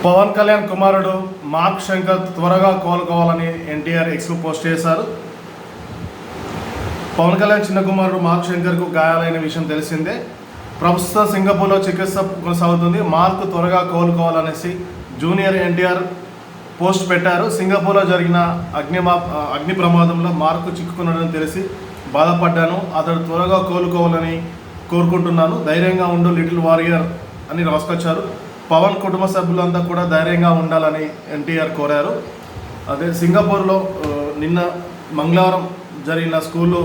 పవన్ కళ్యాణ్ కుమారుడు మార్క్ శంకర్ త్వరగా కోలుకోవాలని ఎన్టీఆర్ ఎక్స్ పోస్ట్ చేశారు. పవన్ కళ్యాణ్ చిన్న కుమారుడు మార్క్ శంకర్కు గాయాలైన విషయం తెలిసిందే. ప్రస్తుతం సింగపూర్లో చికిత్స కొనసాగుతుంది. మార్క్ త్వరగా కోలుకోవాలనేసి జూనియర్ ఎన్టీఆర్ పోస్ట్ పెట్టారు. సింగపూర్లో జరిగిన అగ్ని ప్రమాదంలో మార్క్ చిక్కుకున్నాడని తెలిసి బాధపడ్డాను. అతడు త్వరగా కోలుకోవాలని కోరుకుంటున్నాను. ధైర్యంగా ఉండు లిటిల్ వారియర్ అని రాసుకొచ్చారు. పవన్ కుటుంబ సభ్యులంతా కూడా ధైర్యంగా ఉండాలని ఎన్టీఆర్ కోరారు. అదే సింగపూర్లో నిన్న మంగళవారం జరిగిన స్కూలు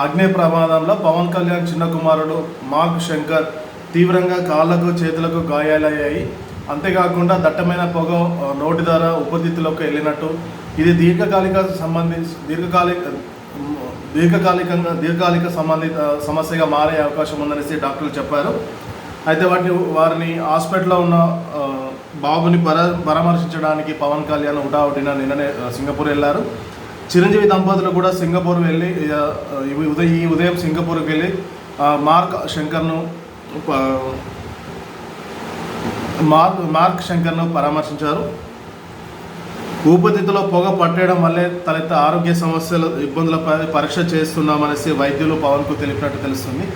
అగ్ని ప్రమాదంలో పవన్ కళ్యాణ్ చిన్న కుమారుడు మార్క్ శంకర్ తీవ్రంగా కాళ్లకు చేతులకు గాయాలయ్యాయి. అంతేకాకుండా దట్టమైన పొగ నోటి ద్వారా ఉపరితిత్తులోకి వెళ్ళినట్టు ఇది దీర్ఘకాలిక సంబంధిత సమస్యగా మారే అవకాశం ఉందనేసి డాక్టర్లు చెప్పారు. అయితే వారిని హాస్పిటల్లో ఉన్న బాబుని పరామర్శించడానికి పవన్ కళ్యాణ్ హుటాహుటిన నిన్ననే సింగపూర్ వెళ్ళారు. చిరంజీవి దంపతులు కూడా సింగపూర్ వెళ్ళి ఈ ఉదయం సింగపూర్కి వెళ్ళి మార్క్ శంకర్ను పరామర్శించారు. ఊపిరితిత్తులో పొగ పట్టేయడం వల్లే తలెత్తే ఆరోగ్య సమస్యల ఇబ్బందులపై పరీక్ష చేస్తున్నామనేసి వైద్యులు పవన్కు తెలిపినట్టు తెలుస్తుంది.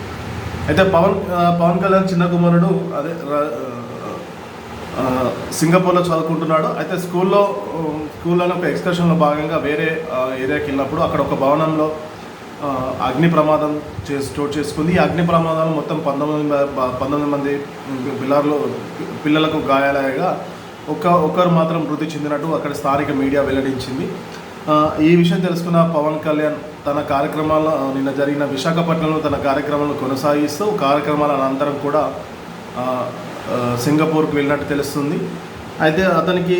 అయితే పవన్ కళ్యాణ్ చిన్న కుమారుడు సింగపూర్లో చదువుకుంటున్నాడు. అయితే స్కూల్లోనే ఒక ఎక్స్కర్షన్లో భాగంగా వేరే ఏరియాకి వెళ్ళినప్పుడు అక్కడ ఒక భవనంలో అగ్ని ప్రమాదం చోటు చేసుకుంది. ఈ అగ్ని ప్రమాదంలో మొత్తం 19 మంది పిల్లలకు గాయాలయ్యగా ఒక్కరు మాత్రం మృతి చెందినట్టు అక్కడ స్థానిక మీడియా వెల్లడించింది. ఈ విషయం తెలుసుకున్న పవన్ కళ్యాణ్ తన కార్యక్రమాల నిన్న జరిగిన విశాఖపట్నంలో తన కార్యక్రమాలను కొనసాగిస్తూ కార్యక్రమాల అనంతరం కూడా సింగపూర్కు వెళ్ళినట్టు తెలుస్తుంది. అయితే అతనికి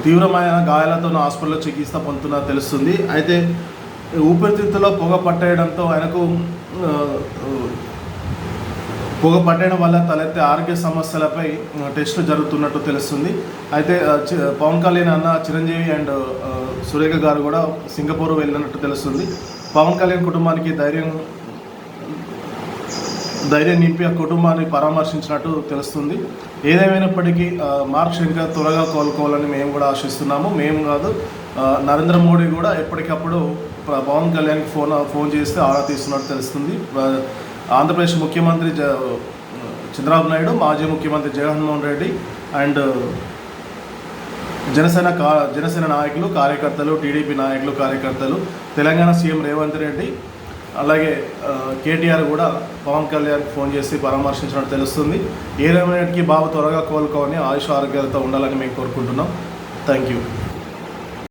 తీవ్రమైన గాయాలతో హాస్పిటల్లో చికిత్స పొందుతున్నా తెలుస్తుంది. అయితే ఊపిరితిత్తులో పొగ పట్టేయడంతో ఆయనకు పొగ పట్టడం వల్ల తలెత్తే ఆరోగ్య సమస్యలపై టెస్టులు జరుగుతున్నట్టు తెలుస్తుంది. అయితే పవన్ కళ్యాణ్ అన్న చిరంజీవి అండ్ సురేఖ గారు కూడా సింగపూర్ వెళ్ళినట్టు తెలుస్తుంది. పవన్ కళ్యాణ్ కుటుంబానికి ధైర్యం నింపి ఆ కుటుంబాన్ని పరామర్శించినట్టు తెలుస్తుంది. ఏదేమైనప్పటికీ మార్క్ శంకర్ త్వరగా కోలుకోవాలని మేము కూడా ఆశిస్తున్నాము. మేము కాదు, నరేంద్ర మోడీ కూడా ఎప్పటికప్పుడు పవన్ కళ్యాణ్కి ఫోన్ చేస్తే ఆరా తీస్తున్నట్టు తెలుస్తుంది. ఆంధ్రప్రదేశ్ ముఖ్యమంత్రి చంద్రబాబు నాయుడు, మాజీ ముఖ్యమంత్రి జగన్మోహన్ రెడ్డి అండ్ జనసేన నాయకులు కార్యకర్తలు, టీడీపీ నాయకులు కార్యకర్తలు, తెలంగాణ సీఎం రేవంత్ రెడ్డి, అలాగే కేటీఆర్ కూడా పవన్ కళ్యాణ్కి ఫోన్ చేసి పరామర్శించినట్టు తెలుస్తుంది. ఏదేమైనటికీ బాబు త్వరగా కోలుకోవాలని ఆయుష్ ఆరోగ్యాలతో ఉండాలని మేము కోరుకుంటున్నాం. Thank you.